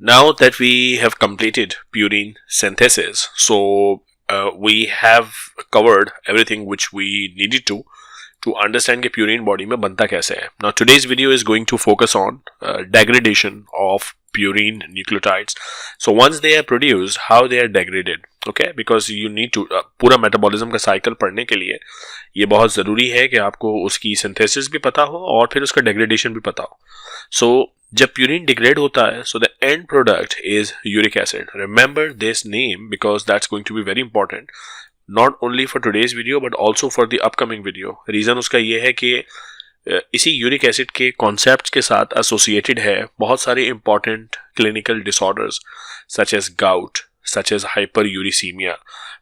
Now that we have completed purine synthesis, so we have covered everything which we needed to understand कि purine body में बनता कैसे है. Now today's video is going to focus on degradation of purine nucleotides. So once they are produced, how they are degraded, okay? Because you need to पूरा metabolism का cycle पढ़ने के लिए ये बहुत ज़रूरी है कि आपको उसकी synthesis भी पता हो और फिर उसका degradation भी पता हो. So जब purine degrade होता है, so the end product is uric acid. Remember this name because that's going to be very important. Not only for today's video but also for the upcoming video. Reason उसका ये है कि इसी uric acid के concepts के साथ associated है बहुत सारे important clinical disorders such as gout, such as hyperuricaemia,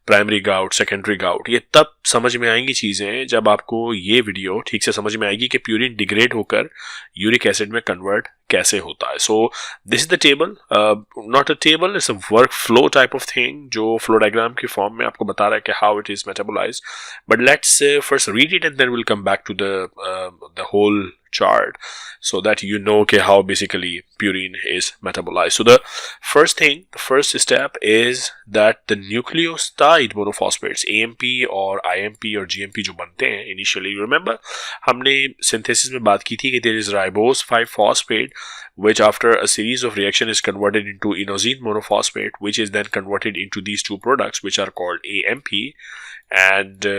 primary gout, secondary gout. ये तब समझ में आएंगी चीज़ें जब आपको ये वीडियो ठीक से समझ में आएगी कि प्यूरिन डिग्रेड होकर यूरिक एसिड में कन्वर्ट कैसे होता है. So this is the table, not a table, it's a work flow type of thing जो फ्लो डायग्राम की फॉर्म में आपको बता रहा है कि how it is metabolised. But let's first read it and then will come back to the whole chart so that you know okay, how basically purine is metabolized. So the first step is that the nucleoside monophosphates AMP or IMP or GMP जो बनते हैं initially, remember हमने synthesis में बात की थी कि there is ribose 5-phosphate which after a series of reaction is converted into inosine monophosphate which is then converted into these two products which are called AMP and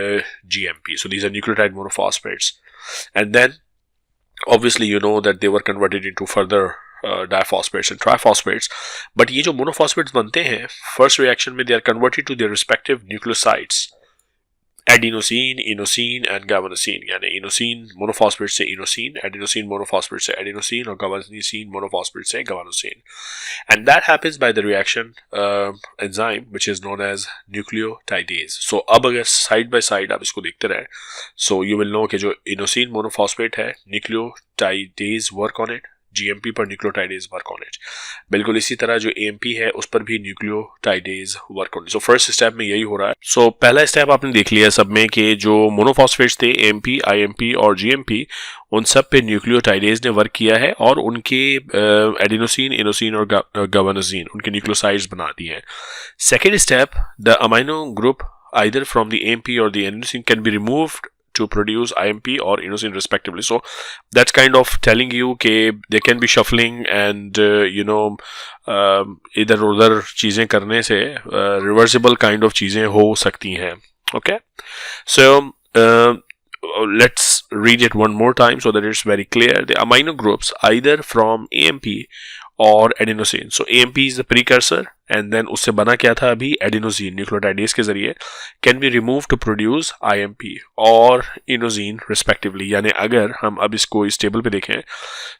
GMP. So these are nucleotide monophosphates, and then obviously you know that they were converted into further diphosphates and triphosphates. But ये जो monophosphates बनते हैं first reaction में they are converted to their respective nucleosides, adenosine, inosine and guanosine. यानी inosine monophosphate से inosine, adenosine monophosphate से adenosine और guanosine monophosphate से guanosine. And that happens by the reaction enzyme which is known as nucleotidase. So अब अगर side by side आप इसको देखते रहे, so you will know कि जो inosine monophosphate है nucleotidase work on it, GMP पर न्यूक्लियोटाइडेज वर्क ऑन इट. बिल्कुल इसी तरह जो AMP है उस पर भी nucleotidase work on it. So first step में यही हो रहा है. सो पहला स्टेप आपने देख लिया सब में कि जो मोनोफॉस्फेट्स थे AMP, IMP और GMP उन सब पे न्यूक्लियोटाइडेज ने वर्क किया है और उनके एडिनोसिन, इनोसिन और गावानोसिन उनके न्यूक्लियोसाइड्स बना दिए हैं. Second step, the amino group either from the AMP or the adenosine can be removed to produce IMP or inosine respectively. So that's kind of telling you कि they can be shuffling and इधर उधर चीज़ें करने से reversible kind of चीज़ें हो सकती हैं. Okay, so let's read it one more time so that it's very clear. The amino groups either from AMP or adenosine. So AMP is the precursor and then उससे बना क्या था अभी adenosine nucleotidase के जरिए can be removed to produce IMP or inosine respectively. यानी अगर हम अब इसको इस टेबल पे देखें,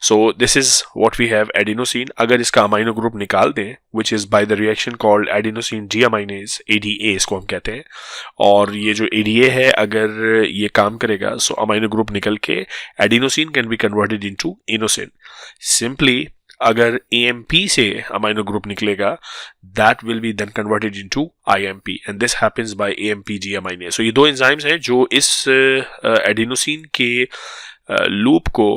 so this is what we have adenosine. अगर इसका अमाइनो ग्रुप निकाल दें which is by the reaction called adenosine deaminase, ADA इसको हम कहते हैं, और ये जो ADA है अगर ये काम करेगा so अमाइनो ग्रुप निकल के adenosine can be converted into inosine. Simply अगर AMP से अमाइनो ग्रुप निकलेगा that will be then converted into IMP and this happens by AMP deaminase. So ये दो एंजाइम्स हैं जो इस एडिनोसिन के लूप को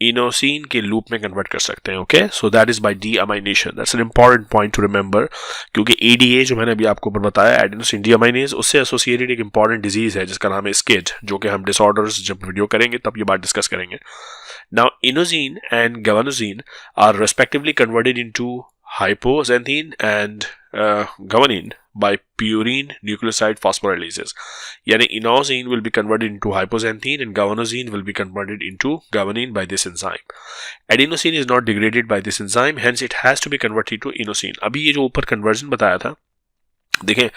इनोसिन के लूप में कन्वर्ट कर सकते हैं. Okay, so that is by deamination. That's an important point to remember क्योंकि ADA जो मैंने अभी आपको ऊपर बताया एडिनोसिन डीअमाइनेज उससे एसोसिएटेड एक इंपॉर्टेंट डिजीज है जिसका नाम है स्किड, जो कि हम डिसऑर्डर्स जब वीडियो करेंगे तब ये बात डिस्कस करेंगे. Now inosine and guanosine are respectively converted into hypoxanthine and guanine by purine nucleoside phosphorylases. Yani inosine will be converted into hypoxanthine and guanosine will be converted into guanine by this enzyme. Adenosine is not degraded by this enzyme, hence it has to be converted to inosine. अभी ये जो ऊपर conversion बताया था, देखें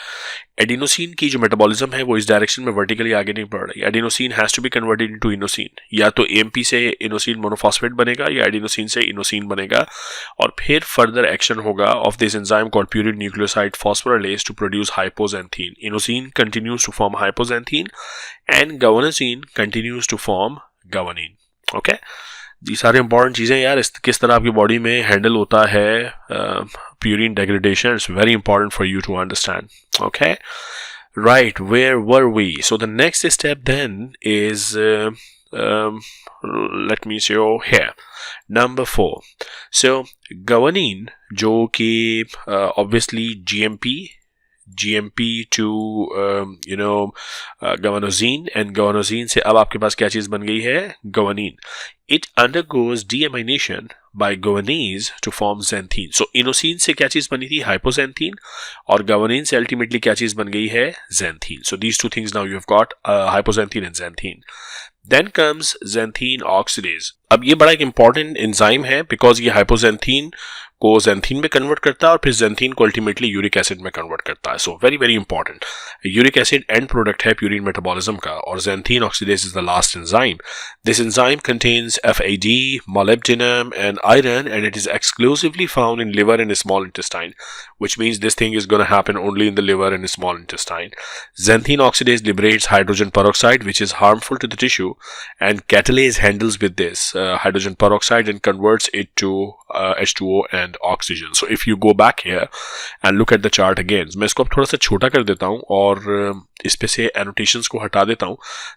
adenosine की जो metabolism है वो इस डायरेक्शन में वर्टिकली आगे नहीं बढ़ रही. Adenosine has to be converted into inosine. या तो AMP से इनोसिन मोनोफॉस्फेट बनेगा या एडिनोसिन से इनोसिन बनेगा और फिर फर्दर एक्शन होगा of this enzyme called purine nucleoside phosphorylase to produce hypoxanthine. Inosine continues to form hypoxanthine and guanosine continues to form guanine. Okay, ये सारे इंपॉर्टेंट चीज़ें यार किस तरह आपकी बॉडी में हैंडल होता है purine degradation. It's very important for you to understand. Okay, right, where were we? So the next step then is let me show here. Number 4. So guanine, जो कि obviously GMP to guanosine, and guanosine से अब आपके पास क्या चीज बन गई है? guanine. It undergoes deamination by guanese to form xanthine. So inosine से क्या चीज बनी थी? hypoxanthine. और guanine से ultimately क्या चीज बन गई है? xanthine. So these two things now you have got hypoxanthine and xanthine. Then comes xanthine oxidase. अब ये बड़ा एक important enzyme है because ये hypoxanthine को xanthine में convert करता है और फिर xanthine को ultimately uric acid में convert करता है. So very very important. Uric acid end product है purine metabolism का, और xanthine oxidase is the last enzyme. This enzyme contains FAD, molybdenum and iron, and it is exclusively found in liver and small intestine, which means this thing is going to happen only in the liver and small intestine. Xanthine oxidase liberates hydrogen peroxide, which is harmful to the tissue, and catalase handles with this hydrogen peroxide and converts it to H2O and oxygen. So if you go back here and look at the chart again, मैं इसको अब थोड़ा सा छोटा कर देता हूँ और इस पे से annotations को हटा देता हूँ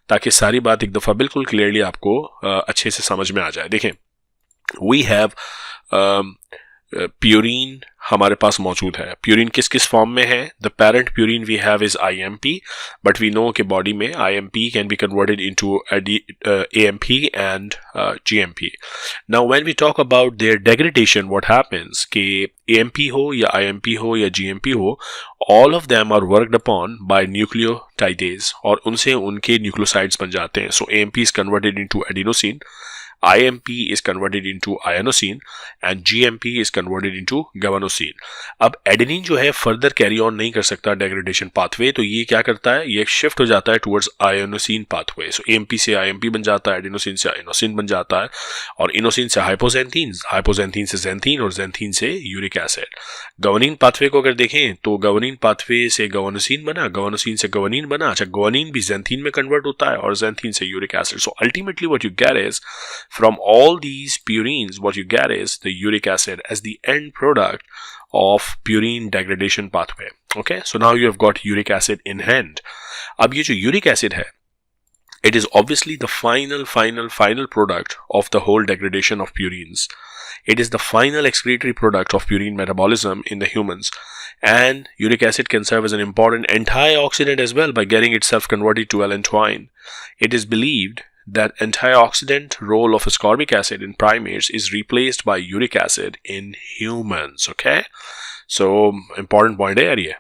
ताकि सारी बात एक दफ़ा बिल्कुल क्लियरली आपको अच्छे से समझ में आ जाए. देखें, we have प्यूरिन हमारे पास मौजूद है. प्यूरिन किस किस फॉर्म में है? The parent purine we have is IMP, but we know के बॉडी में IMP can be converted into AMP and GMP. Now when we talk about their degradation, what happens कि AMP हो या IMP हो या GMP हो, all of them are worked upon by nucleotidases और उनसे उनके न्यूक्लियोसाइड्स बन जाते हैं. So AMP is converted into adenosine, IMP is converted into inosine and GMP is converted into guanosine. अब एडेनिन जो है फर्दर कैरी ऑन नहीं कर सकता डेग्रेडेशन पाथवे, तो ये क्या करता है? ये शिफ्ट हो जाता है टुवर्ड्स आयोनोसिन पाथवे. सो AMP से IMP बन जाता है, एडेनोसिन से आयोनोसिन बन जाता है, और इनोसिन से हाइपोजेंथीन, हाइपोजेंथीन से जेंथीन और जेंथीन से यूरिक एसिड. गवानीन पाथवे को अगर देखें तो गवानीन पाथवे से गवानोसिन बना, गवानोसिन से गवानीन बना. अच्छा, गवानीन भी जेंथीन में कन्वर्ट होता है और जेंथीन से uric acid. So ultimately what you get is from all these purines, what you get is the uric acid as the end product of purine degradation pathway. Okay, so now you have got uric acid in hand. अब ये जो uric acid है, it is obviously the final product of the whole degradation of purines. It is the final excretory product of purine metabolism in the humans, and uric acid can serve as an important antioxidant as well by getting itself converted to allantoin. It is believed that antioxidant role of ascorbic acid in primates is replaced by uric acid in humans. Okay, so important point area.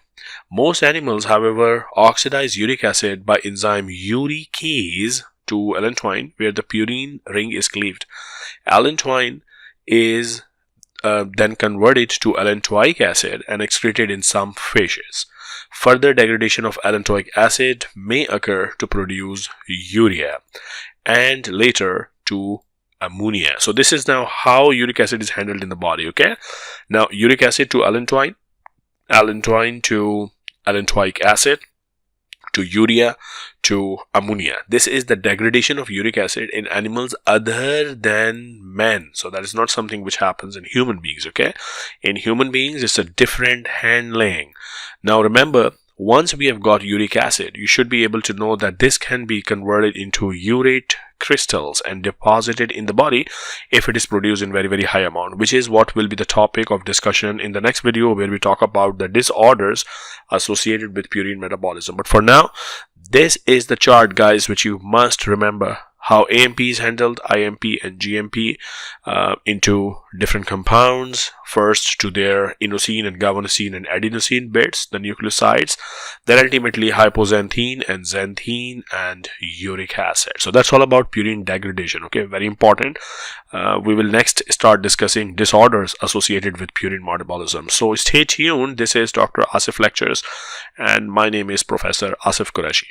Most animals, however, oxidize uric acid by enzyme uricase to allantoin, where the purine ring is cleaved. Allantoin is then converted to allantoic acid and excreted in some fishes. Further degradation of allantoic acid may occur to produce urea and later to ammonia. So this is now how uric acid is handled in the body. Okay, now uric acid to allantoin, allantoin to allantoic acid, to urea, to ammonia. This is the degradation of uric acid in animals other than men. So that is not something which happens in human beings. Okay, in human beings it's a different handling. Now remember, once we have got uric acid, you should be able to know that this can be converted into urate crystals and deposited in the body if it is produced in very high amount, which is what will be the topic of discussion in the next video, where we talk about the disorders associated with purine metabolism. But for now, this is the chart, guys, which you must remember: how AMP is handled, IMP and GMP into different compounds, first to their inosine and guanosine and adenosine bits, the nucleosides, then ultimately hypoxanthine and xanthine and uric acid. So that's all about purine degradation. Okay, very important. We will next start discussing disorders associated with purine metabolism. So stay tuned. This is Dr. Asif Lectures and my name is Professor Asif Qureshi.